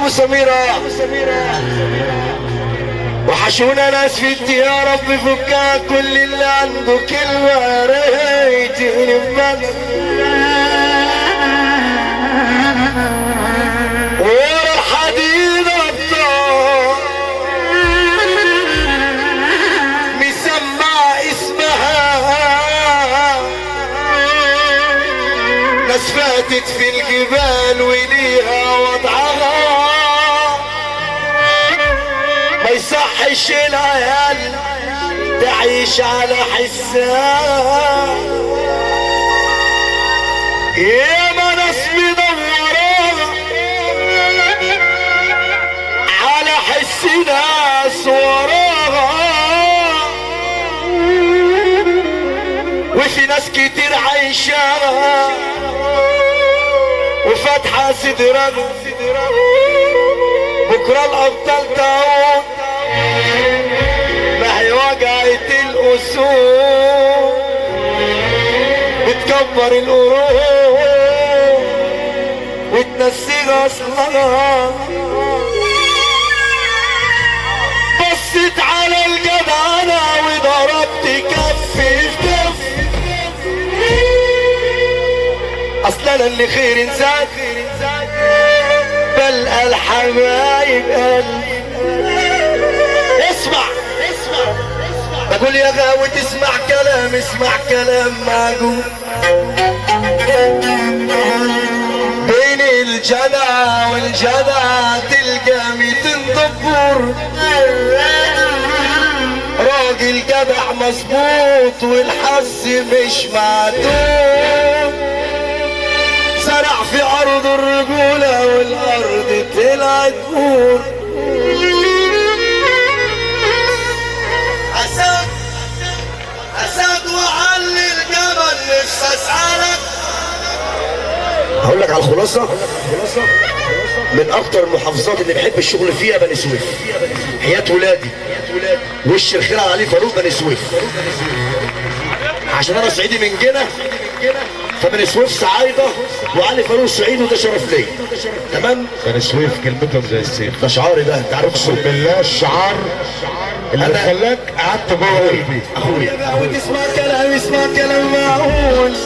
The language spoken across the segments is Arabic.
ابو سميرة وحشونا ناس في الديار، رب فكها كل اللي عنده كلمة يا ريت ينبغ ورا الحديد ابطال مسمع اسمها، ناس فاتت في الجبال وليها وضعها، ما يصحش العيال تعيش على حسها، ياما ناس مدورة على حس ناس وراها، وفي ناس كتير عايشاها وفاتحة صدرها، بكرة الأبطال تعود ما هي وجعت الأسود، بتكبر القرود وتنسي غصنها، بصيت على الجدعنة وضربت كف في كف، أصل أنا اللي خير زاد بلقى الحبايب قلب. اسمع بقول يا غاوي تسمع كلام، اسمع كلام معقول بين الجدع والجدع تلقى 200 دبور، راجل جدع مظبوط والحظ مش معدوم، زرع في ارض الرجولة والارض طلعت بور، اسد وعلي الجبل نفسي اسالك. هقول لك على الخلاصة، من اكتر المحافظات اللي بحب الشغل فيها بني سويف، حياة ولادي وش الخير على علي فاروق بني سويف، عشان انا صعيدي من جنة فبني سويف صعايدة وعلي فاروق صعيدي وده شرف ليا. تمام. بني سويف كلمتهم زي السيف، ده شعاري ده، انت عارف اقسم بالله الشعار اللي خلاك قعدت جوه قلبي. اخويا وتسمع كلام، اسمع كلام معقول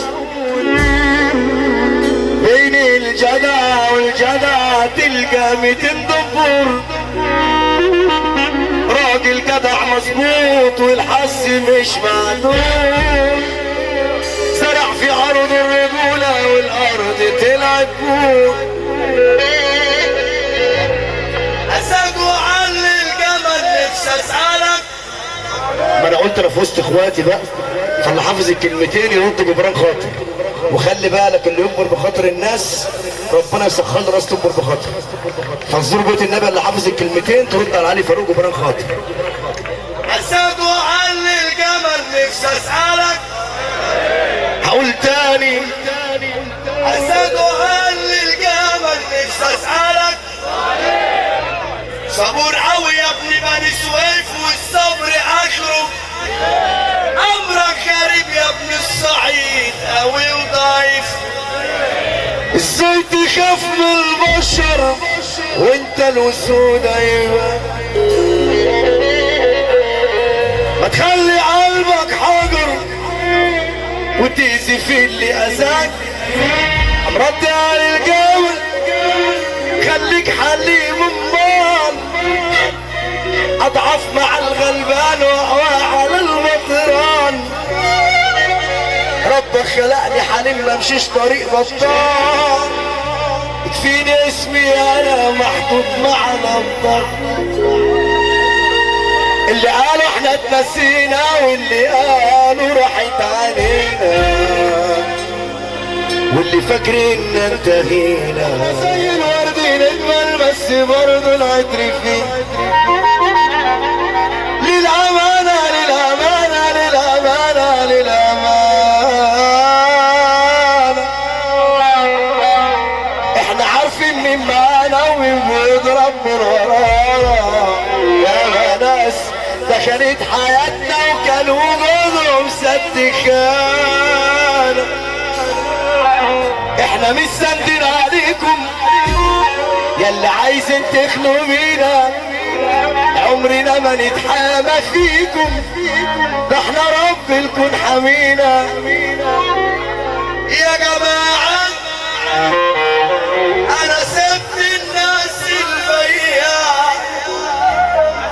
بين الجدع والجدع تلقى 200 دبور، راجل جدع مظبوط والحظ مش معدوم، زرع في ارض الرجولة والارض طلعت بور، اسد وعلي الجمل نفسي اسالك. ما انا قلت انا في وسط اخواتي بقى، فاللي حافظ الكلمتين يرد جبران خاطر، وخلي بالك اللي يكبر بخاطر الناس ربنا يسخر له راس تكبر بخاطر، فانظر بيت النبي اللي حافظ الكلمتين ترد على علي فاروق جبران خاطر. اسد وعلي الجمل نفسي اسالك. هقول تاني، اسد وعلي الجمل نفسي اسالك. صبور قوي يا ابن بني سويف والصبر اخره، امرك غريب يا ابن الصعيد قوي وضعيف، ازاي تخاف من البشر وانت الوسود ايوه، ما تخلي قلبك حجر وتأذي في اللي اذاك، امرضي على الجول خليك حليم امال، اضعف مع الغلبان واقوى على البطران، ربك خلقني حليم ما امشيش طريق بطال، يكفيني اسمي انا محطوط مع الابطال، اللي قالوا احنا اتنسينا واللي قالوا راحت علينا واللي فاكرين انتهينا، زي الورد نجمل بس برضه العطر فيه، للأمانة للأمانة للأمانة للأمانة، احنا عارفين مين معانا ومين بيضرب من ورانا، يا ناس دخلت حياتنا وكانوا جوزهم ستخانة، احنا مش ساندين عليكم ياللي عايزين تخلوا بينا عمرنا ما نتحامى فيكم، ده احنا رب الكون حمينا. يا جماعة انا سبت الناس البياع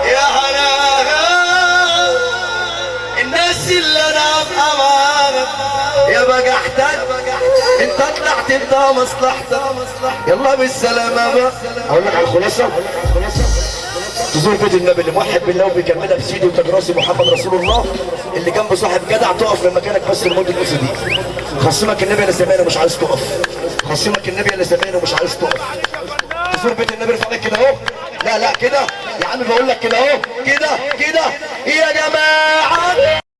يا هلاها، الناس اللي انا ابقى معاها يا بجحتك انت طلعت انت مصلحتك. يلا بالسلامة بقى. اقول لك على الخلاصة، تزور بيت النبي اللي موحد بالله وبيكملها بسيدي وتجراسي محمد رسول الله، اللي جنب صاحب جدع تقف في مكانك بس لمده نص دقيقه. خصمك النبي اللي سامعني ومش عايز تقف، خصمك النبي اللي سامعني ومش عايز تقف. تزور بيت النبي ارفع لك كده اهو، لا كده يا عم بقول لك كده اهو، كده يا جماعه.